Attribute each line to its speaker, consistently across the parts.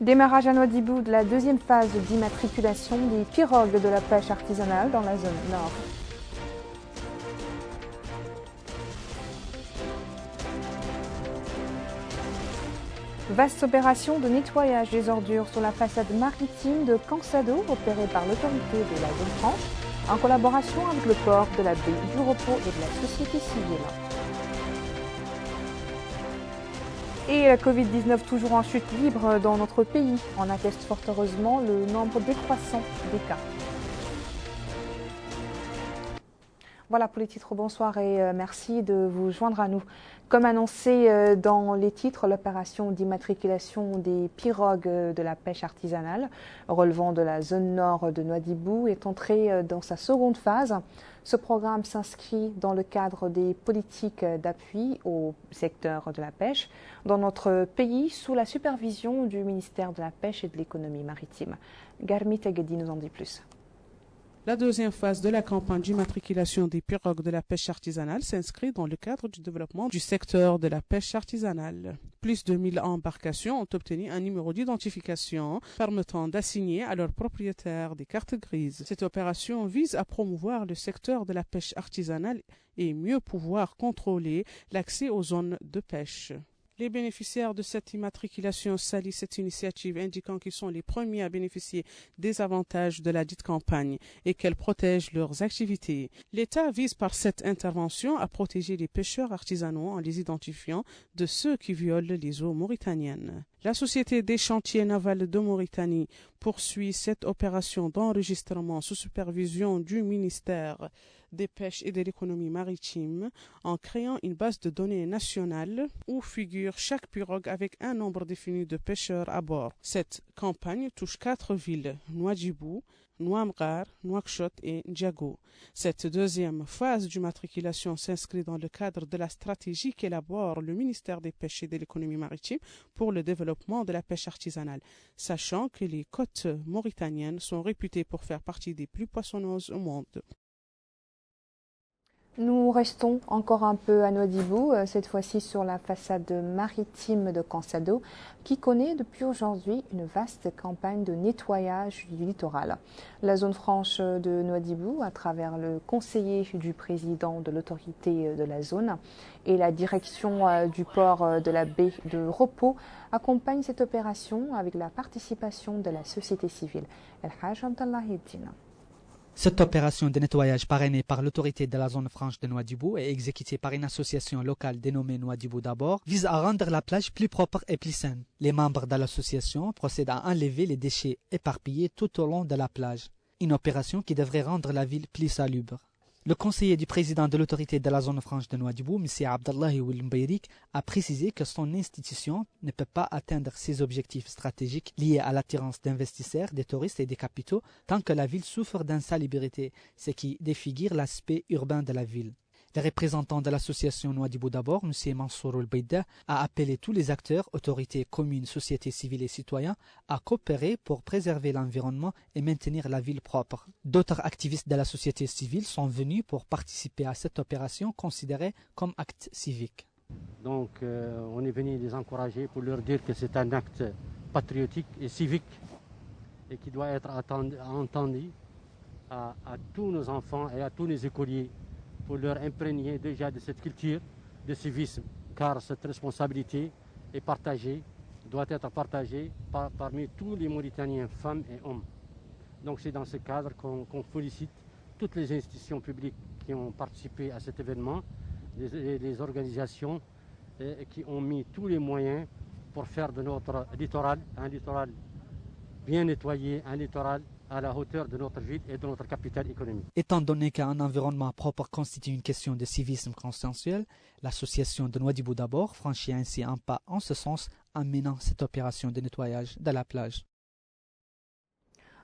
Speaker 1: Démarrage à Nouadhibou de la deuxième phase d'immatriculation des pirogues de la pêche artisanale dans la zone nord. Vaste opération de nettoyage des ordures sur la façade maritime de Cansado, opérée par l'autorité de la zone franche, en collaboration avec le port de la baie du Repos et de la société civile. Et la Covid-19 toujours en chute libre dans notre pays. On atteste fort heureusement le nombre décroissant des cas. Voilà pour les titres, bonsoir et merci de vous joindre à nous. Comme annoncé dans les titres, l'opération d'immatriculation des pirogues de la pêche artisanale relevant de la zone nord de Nouadhibou est entrée dans sa seconde phase. Ce programme s'inscrit dans le cadre des politiques d'appui au secteur de la pêche dans notre pays sous la supervision du ministère de la Pêche et de l'Économie maritime. Garmi Tegedi nous en dit plus.
Speaker 2: La deuxième phase de la campagne d'immatriculation des pirogues de la pêche artisanale s'inscrit dans le cadre du développement du secteur de la pêche artisanale. Plus de 1000 embarcations ont obtenu un numéro d'identification permettant d'assigner à leurs propriétaires des cartes grises. Cette opération vise à promouvoir le secteur de la pêche artisanale et mieux pouvoir contrôler l'accès aux zones de pêche. Les bénéficiaires de cette immatriculation saluent cette initiative, indiquant qu'ils sont les premiers à bénéficier des avantages de la dite campagne et qu'elle protège leurs activités. L'État vise par cette intervention à protéger les pêcheurs artisanaux en les identifiant de ceux qui violent les eaux mauritaniennes. La Société des chantiers navals de Mauritanie poursuit cette opération d'enregistrement sous supervision du ministère des pêches et de l'économie maritime en créant une base de données nationale où figure chaque pirogue avec un nombre défini de pêcheurs à bord. Cette campagne touche 4 villes, Nouadhibou, Nouamgar, Nouakchott et Ndiago. Cette deuxième phase d'immatriculation s'inscrit dans le cadre de la stratégie qu'élabore le ministère des Pêches et de l'économie maritime pour le développement de la pêche artisanale, sachant que les côtes mauritaniennes sont réputées pour faire partie des plus poissonneuses au monde.
Speaker 1: Nous restons encore un peu à Nouadhibou, cette fois-ci sur la façade maritime de Cansado, qui connaît depuis aujourd'hui une vaste campagne de nettoyage du littoral. La zone franche de Nouadhibou, à travers le conseiller du président de l'autorité de la zone et la direction du port de la baie de Repos, accompagne cette opération avec la participation de la société civile. El Hajj Abdallah Hiddin.
Speaker 3: Cette opération de nettoyage parrainée par l'autorité de la zone franche de Nouadhibou et exécutée par une association locale dénommée Nouadhibou d'abord vise à rendre la plage plus propre et plus saine. Les membres de l'association procèdent à enlever les déchets éparpillés tout au long de la plage. Une opération qui devrait rendre la ville plus salubre. Le conseiller du président de l'autorité de la zone franche de Nouadhibou, M. Abdallahi Oulimbayrik, a précisé que son institution ne peut pas atteindre ses objectifs stratégiques liés à l'attirance d'investisseurs, des touristes et des capitaux tant que la ville souffre d'insalubrité, ce qui défigure l'aspect urbain de la ville. Le représentant de l'association Nouadhibou d'abord, M. Mansour Oulbeida, a appelé tous les acteurs, autorités, communes, sociétés civiles et citoyens, à coopérer pour préserver l'environnement et maintenir la ville propre. D'autres activistes de la société civile sont venus pour participer à cette opération considérée comme acte civique.
Speaker 4: Donc on est venu les encourager pour leur dire que c'est un acte patriotique et civique et qui doit être entendu à tous nos enfants et à tous les écoliers, pour leur imprégner déjà de cette culture de civisme, car cette responsabilité est partagée, doit être partagée parmi tous les Mauritaniens, femmes et hommes. Donc c'est dans ce cadre qu'on félicite toutes les institutions publiques qui ont participé à cet événement, les organisations qui ont mis tous les moyens pour faire de notre littoral un littoral bien nettoyé, un littoral à la hauteur de notre ville et de notre capitale économique.
Speaker 3: Étant donné qu'un environnement propre constitue une question de civisme consensuel, l'association de Nouadhibou d'abord franchit ainsi un pas en ce sens en menant cette opération de nettoyage de la plage.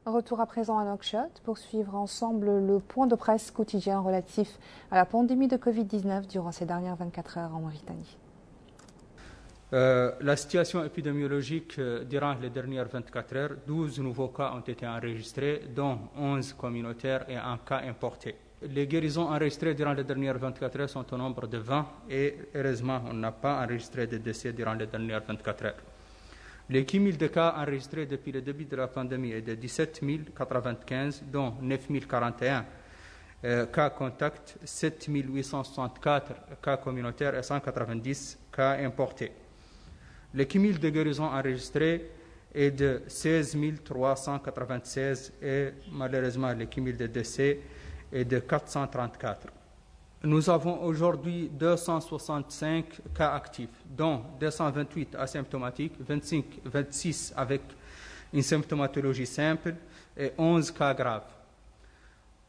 Speaker 1: Retour à présent à Nouakchott pour suivre ensemble le point de presse quotidien relatif à la pandémie de Covid-19 durant ces dernières 24 heures en Mauritanie.
Speaker 5: La situation épidémiologique durant les dernières 24 heures, 12 nouveaux cas ont été enregistrés, dont 11 communautaires et un cas importé. Les guérisons enregistrées durant les dernières 24 heures sont au nombre de 20 et heureusement, on n'a pas enregistré de décès durant les dernières 24 heures. Le cumul de cas enregistrés depuis le début de la pandémie est de 17 095, dont 9 041 cas contacts, 7 864 cas communautaires et 190 cas importés. Le cumul de guérisons enregistrés est de 16 396 et malheureusement le cumul de décès est de 434. Nous avons aujourd'hui 265 cas actifs, dont 228 asymptomatiques, 26 avec une symptomatologie simple et 11 cas graves.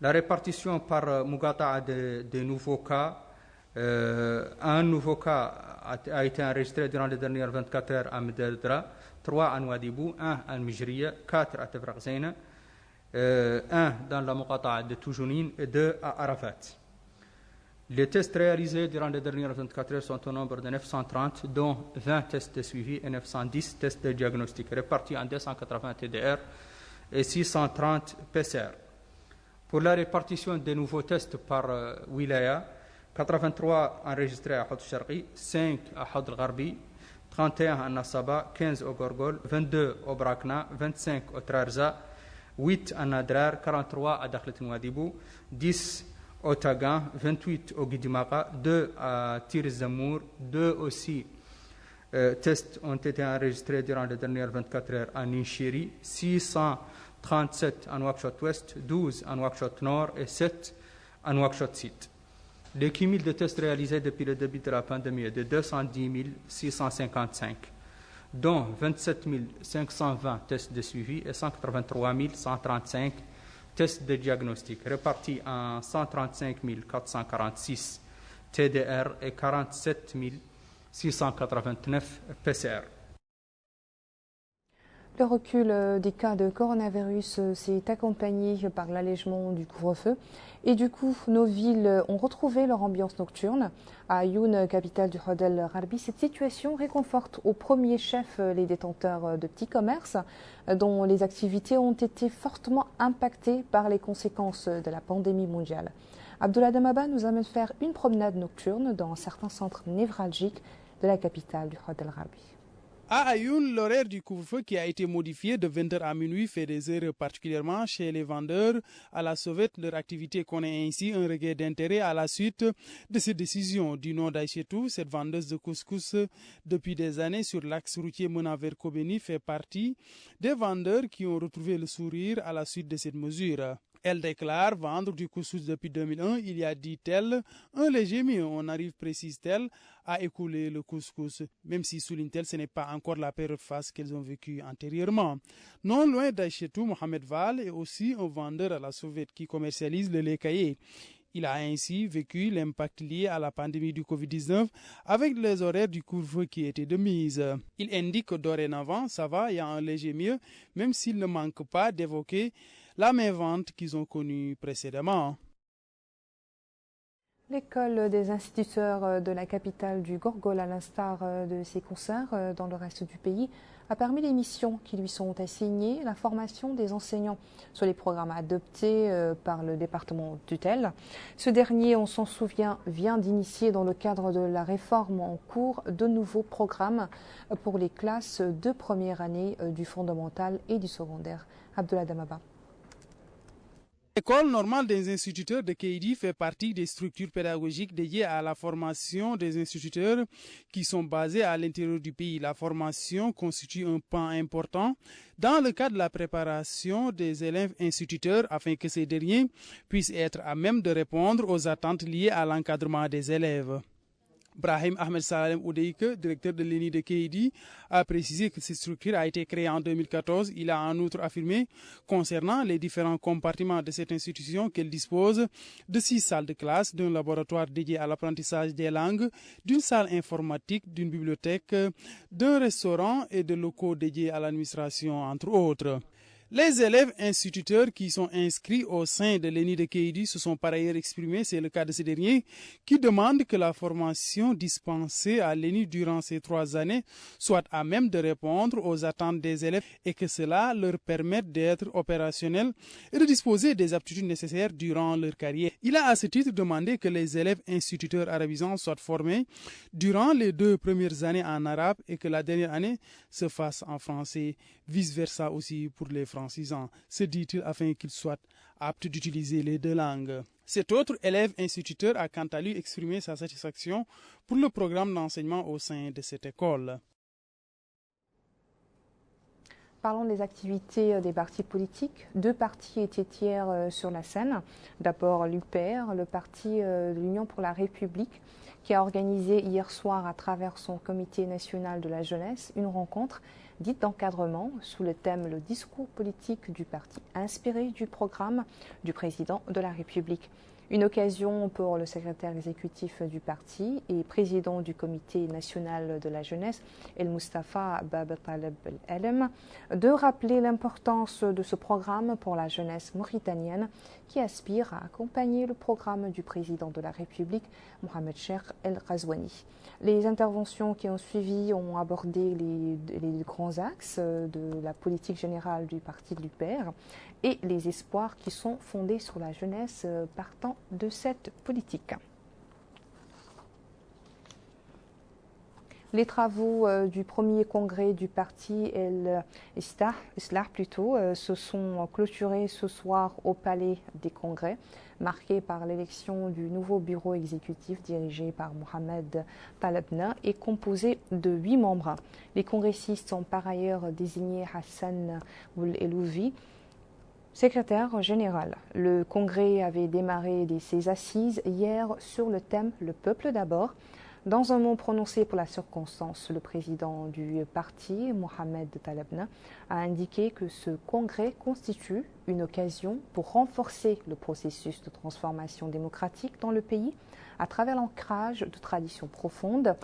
Speaker 5: La répartition par Muqata'a des nouveaux cas, un nouveau cas a été enregistré durant les dernières 24 heures à Mderdra, 3 à Nouadhibou, 1 à Mijriya, 4 à Tefraq Zeyna, 1 dans la Muqata'a de Toujounine et 2 à Arafat. Les tests réalisés durant les dernières 24 heures sont au nombre de 930, dont 20 tests de suivi et 910 tests de diagnostic, répartis en 280 TDR et 630 PCR. Pour la répartition des nouveaux tests par wilaya, 83 enregistrés à Houd Sharqi, 5 à Houd al-Gharbi, 31 à Nasaba, 15 au Gorgol, 22 au Brakna, 25 au Trarza, 8 à Nadrar, 43 à Dakhlet Nouadhibou, 10 au Tagan, 28 au Guidimaka, 2 à Tir Zamour, 2 aussi tests ont été enregistrés durant les dernières 24 heures à Ninchiri, 637 à Nouakchott Ouest, 12 à Nouakchott Nord et 7 à Nouakchott Sud. Le cumul de tests réalisés depuis le début de la pandémie est de 210 655, dont 27 520 tests de suivi et 183 135 tests de diagnostic, répartis en 135 446 TDR et 47 689 PCR.
Speaker 1: Le recul des cas de coronavirus s'est accompagné par l'allègement du couvre-feu. Et du coup, nos villes ont retrouvé leur ambiance nocturne. À Ayoun, capitale du Houd el-Gharbi, cette situation réconforte au premier chef les détenteurs de petits commerces dont les activités ont été fortement impactées par les conséquences de la pandémie mondiale. Abdullah Damaba nous amène faire une promenade nocturne dans certains centres névralgiques de la capitale du Houd el-Gharbi.
Speaker 2: À Ayoun, l'horaire du couvre-feu qui a été modifié de 20h à minuit fait des heures particulièrement chez les vendeurs. À la sauvette, leur activité connaît ainsi un regain d'intérêt à la suite de cette décision. Du nom d'Aïchetou, cette vendeuse de couscous depuis des années sur l'axe routier menant vers Kobeni fait partie des vendeurs qui ont retrouvé le sourire à la suite de cette mesure. Elle déclare vendre du couscous depuis 2001. Il y a, dit-elle, un léger mieux. On arrive, précise-t-elle, à écouler le couscous, même si, souligne-t-elle, ce n'est pas encore la période face qu'elles ont vécue antérieurement. Non loin d'Aïchetou, Mohamed Val est aussi un vendeur à la sauvette qui commercialise le lait caillé. Il a ainsi vécu l'impact lié à la pandémie du Covid-19 avec les horaires du couvre-feu qui étaient de mise. Il indique que dorénavant, ça va, il y a un léger mieux, même s'il ne manque pas d'évoquer la main-vente qu'ils ont connue précédemment.
Speaker 1: L'école des instituteurs de la capitale du Gorgol, à l'instar de ses concerts dans le reste du pays, a permis les missions qui lui sont assignées, la formation des enseignants sur les programmes adoptés par le département tutelle. Ce dernier, on s'en souvient, vient d'initier dans le cadre de la réforme en cours de nouveaux programmes pour les classes de première année du fondamental et du secondaire. Abdullah Damaba.
Speaker 2: L'école normale des instituteurs de Kéidi fait partie des structures pédagogiques dédiées à la formation des instituteurs qui sont basées à l'intérieur du pays. La formation constitue un pan important dans le cadre de la préparation des élèves instituteurs afin que ces derniers puissent être à même de répondre aux attentes liées à l'encadrement des élèves. Brahim Ahmed Salem Oudeike, directeur de l'ENI de Kéidi, a précisé que cette structure a été créée en 2014. Il a en outre affirmé, concernant les différents compartiments de cette institution, qu'elle dispose de 6 salles de classe, d'un laboratoire dédié à l'apprentissage des langues, d'une salle informatique, d'une bibliothèque, d'un restaurant et de locaux dédiés à l'administration, entre autres.
Speaker 6: Les élèves instituteurs qui sont inscrits au sein de l'ENI de Kéidi se sont par ailleurs exprimés, c'est le cas de ces derniers, qui demandent que la formation dispensée à l'ENI durant ces 3 années soit à même de répondre aux attentes des élèves et que cela leur permette d'être opérationnels et de disposer des aptitudes nécessaires durant leur carrière. Il a à ce titre demandé que les élèves instituteurs arabisants soient formés durant les 2 premières années en arabe et que la dernière année se fasse en français, vice-versa aussi pour les francisants, se dit-il, afin qu'ils soient aptes d'utiliser les 2 langues. Cet autre élève instituteur a quant à lui exprimé sa satisfaction pour le programme d'enseignement au sein de cette école.
Speaker 1: Parlons des activités des partis politiques. 2 partis étaient hier sur la scène. D'abord l'UPR, le parti de l'Union pour la République, qui a organisé hier soir à travers son comité national de la jeunesse une rencontre dite d'encadrement sous le thème « Le discours politique du parti », inspiré du programme du président de la République. Une occasion pour le secrétaire exécutif du parti et président du comité national de la jeunesse, El Mustafa Bab Taleb El-Elem, de rappeler l'importance de ce programme pour la jeunesse mauritanienne qui aspire à accompagner le programme du président de la République, Mohamed Cheikh El Ghazouani. Les interventions qui ont suivi ont abordé les grands axes de la politique générale du parti de l'UPR et les espoirs qui sont fondés sur la jeunesse partant de cette politique. Les travaux du premier congrès du parti Islah se sont clôturés ce soir au Palais des Congrès, marqué par l'élection du nouveau bureau exécutif dirigé par Mohamed Talebna et composé de 8 membres. Les congressistes ont par ailleurs désigné Hassan Oul-Elouvi secrétaire général. Le congrès avait démarré ses assises hier sur le thème « Le peuple d'abord ». Dans un mot prononcé pour la circonstance, le président du parti, Mohamed Talebna, a indiqué que ce congrès constitue une occasion pour renforcer le processus de transformation démocratique dans le pays à travers l'ancrage de traditions profondes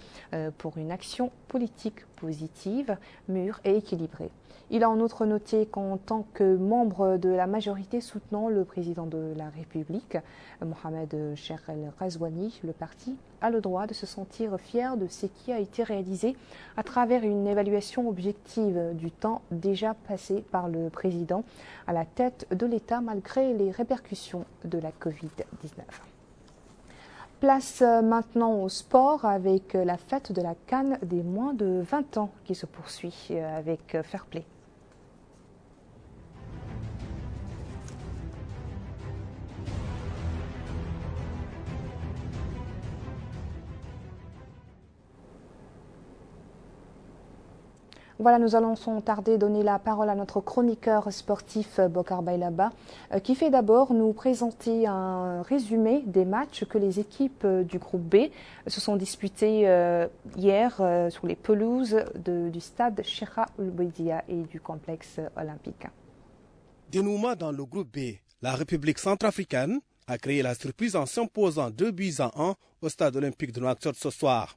Speaker 1: pour une action politique positive, mûre et équilibrée. Il a en outre noté qu'en tant que membre de la majorité soutenant le président de la République, Mohamed Cheikh El Ghazouani, le parti a le droit de se sentir fier de ce qui a été réalisé à travers une évaluation objective du temps déjà passé par le président à la tête de l'État malgré les répercussions de la Covid-19. Place maintenant au sport avec la fête de la CAN des moins de 20 ans qui se poursuit avec fair play. Voilà, nous allons sans tarder donner la parole à notre chroniqueur sportif Bokar Bailaba, qui fait d'abord nous présenter un résumé des matchs que les équipes du groupe B se sont disputées hier sur les pelouses du stade Cheikh Ould Bouidia et du complexe olympique.
Speaker 7: Dénouement dans le groupe B, la République centrafricaine a créé la surprise en s'imposant 2-1 au stade olympique de Nouakchott ce soir.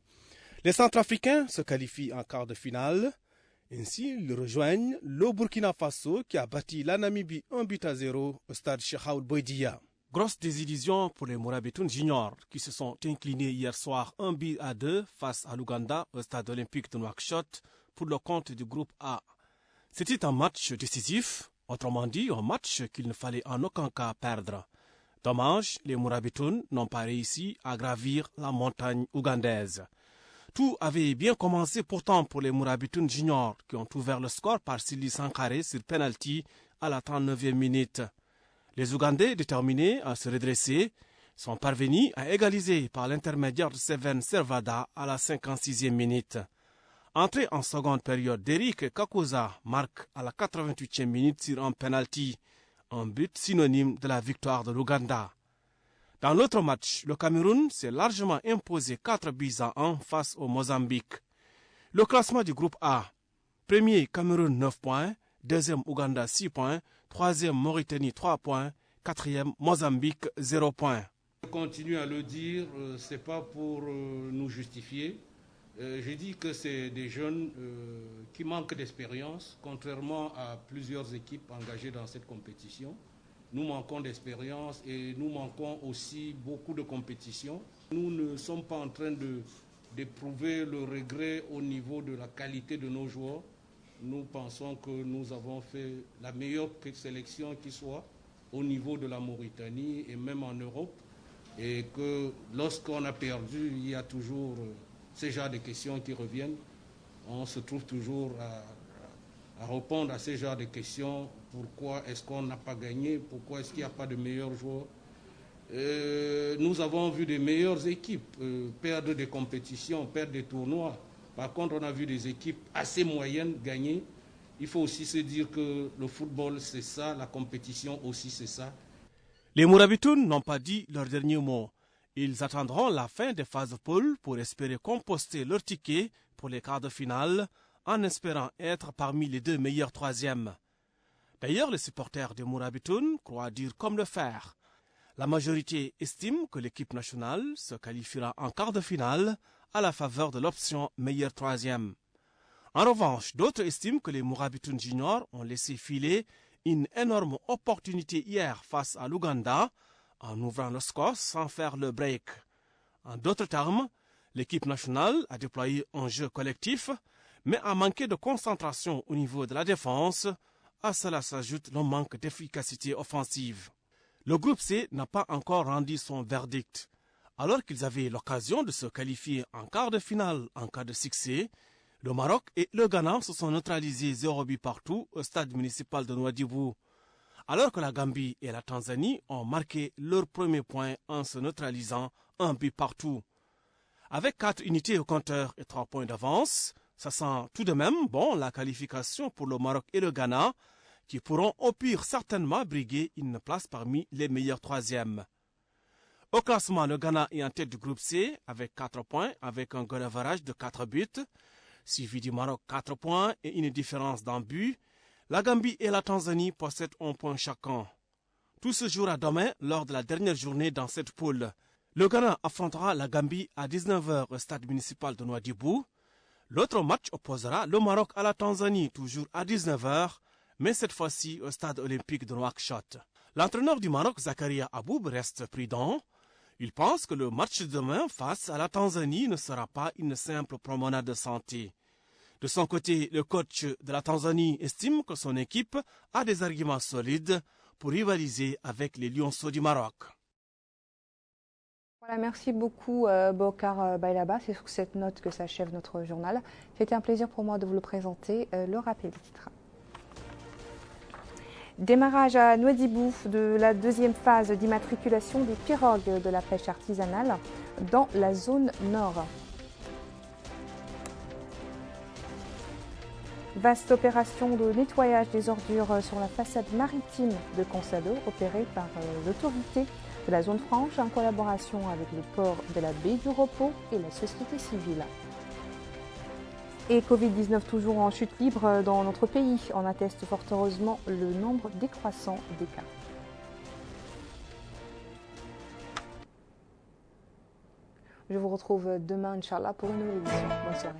Speaker 7: Les Centrafricains se qualifient en quart de finale. Ainsi, ils rejoignent le Burkina Faso qui a battu la Namibie 1-0 au stade Cheikh Ould Bouidia. Grosse désillusion pour les Mourabitoun juniors qui se sont inclinés hier soir 1-2 face à l'Ouganda au stade olympique de Nouakchott pour le compte du groupe A. C'était un match décisif, autrement dit un match qu'il ne fallait en aucun cas perdre. Dommage, les Mourabitoun n'ont pas réussi à gravir la montagne ougandaise. Tout avait bien commencé pourtant pour les Mourabitoun juniors qui ont ouvert le score par Sili Sankaré sur penalty à la 39e minute. Les Ougandais, déterminés à se redresser, sont parvenus à égaliser par l'intermédiaire de Seven Servada à la 56e minute. Entrée en seconde période d'Eric Kakuza marque à la 88e minute sur un penalty, un but synonyme de la victoire de l'Ouganda. Dans l'autre match, le Cameroun s'est largement imposé 4-1 face au Mozambique. Le classement du groupe A. Premier, Cameroun 9 points. Deuxième, Ouganda 6 points. Troisième, Mauritanie 3 points. Quatrième, Mozambique 0 points.
Speaker 8: Je continue à le dire, ce n'est pas pour nous justifier. J'ai dit que c'est des jeunes qui manquent d'expérience, contrairement à plusieurs équipes engagées dans cette compétition. Nous manquons d'expérience et nous manquons aussi beaucoup de compétition. Nous ne sommes pas en train d'éprouver le regret au niveau de la qualité de nos joueurs. Nous pensons que nous avons fait la meilleure sélection qui soit au niveau de la Mauritanie et même en Europe. Et que lorsqu'on a perdu, il y a toujours ce genre de questions qui reviennent. On se trouve toujours à répondre à ce genre de questions. Pourquoi est-ce qu'on n'a pas gagné? Pourquoi est-ce qu'il n'y a pas de meilleurs joueurs? Nous avons vu des meilleures équipes perdre des compétitions, perdre des tournois. Par contre, on a vu des équipes assez moyennes gagner. Il faut aussi se dire que le football, c'est ça, la compétition aussi, c'est ça.
Speaker 7: Les Mourabitoun n'ont pas dit leur dernier mot. Ils attendront la fin des phases de poule pour espérer composter leur ticket pour les quarts de finale, en espérant être parmi les 2 meilleurs troisièmes. D'ailleurs, les supporters des Mourabitoun croient dire comme le faire. La majorité estime que l'équipe nationale se qualifiera en quart de finale à la faveur de l'option meilleur troisième. En revanche, d'autres estiment que les Mourabitoun juniors ont laissé filer une énorme opportunité hier face à l'Ouganda en ouvrant le score sans faire le break. En d'autres termes, l'équipe nationale a déployé un jeu collectif, mais a manqué de concentration au niveau de la défense. À cela s'ajoute le manque d'efficacité offensive. Le groupe C n'a pas encore rendu son verdict. Alors qu'ils avaient l'occasion de se qualifier en quart de finale en cas de succès, le Maroc et le Ghana se sont neutralisés 0 but partout au stade municipal de Nouadhibou. Alors que la Gambie et la Tanzanie ont marqué leur premier point en se neutralisant 1 but partout. Avec 4 unités au compteur et 3 points d'avance, ça sent tout de même bon la qualification pour le Maroc et le Ghana, qui pourront au pire certainement briguer une place parmi les meilleurs troisièmes. Au classement, le Ghana est en tête du groupe C avec 4 points, avec un goal average de 4 buts, suivi du Maroc 4 points et une différence d'un but. La Gambie et la Tanzanie possèdent 1 point chacun. Tout se jouera demain lors de la dernière journée dans cette poule. Le Ghana affrontera la Gambie à 19h au stade municipal de Nouadhibou. L'autre match opposera le Maroc à la Tanzanie, toujours à 19h, mais cette fois-ci au stade olympique de Nouakchott. L'entraîneur du Maroc, Zakaria Aboub, reste prudent. Il pense que le match de demain face à la Tanzanie ne sera pas une simple promenade de santé. De son côté, le coach de la Tanzanie estime que son équipe a des arguments solides pour rivaliser avec les Lionceaux du Maroc.
Speaker 1: Voilà, merci beaucoup Bokar Bailaba. C'est sur cette note que s'achève notre journal. C'était un plaisir pour moi de vous le présenter. Le rappel des titres. Démarrage à Nouadhibou de la deuxième phase d'immatriculation des pirogues de la pêche artisanale dans la zone nord. Vaste opération de nettoyage des ordures sur la façade maritime de Consado, opérée par l'autorité de la zone franche en collaboration avec le port de la baie du Repos et la société civile. Et Covid-19 toujours en chute libre dans notre pays. On atteste fort heureusement le nombre décroissant des cas. Je vous retrouve demain, Inch'Allah, pour une nouvelle édition. Bonne soirée.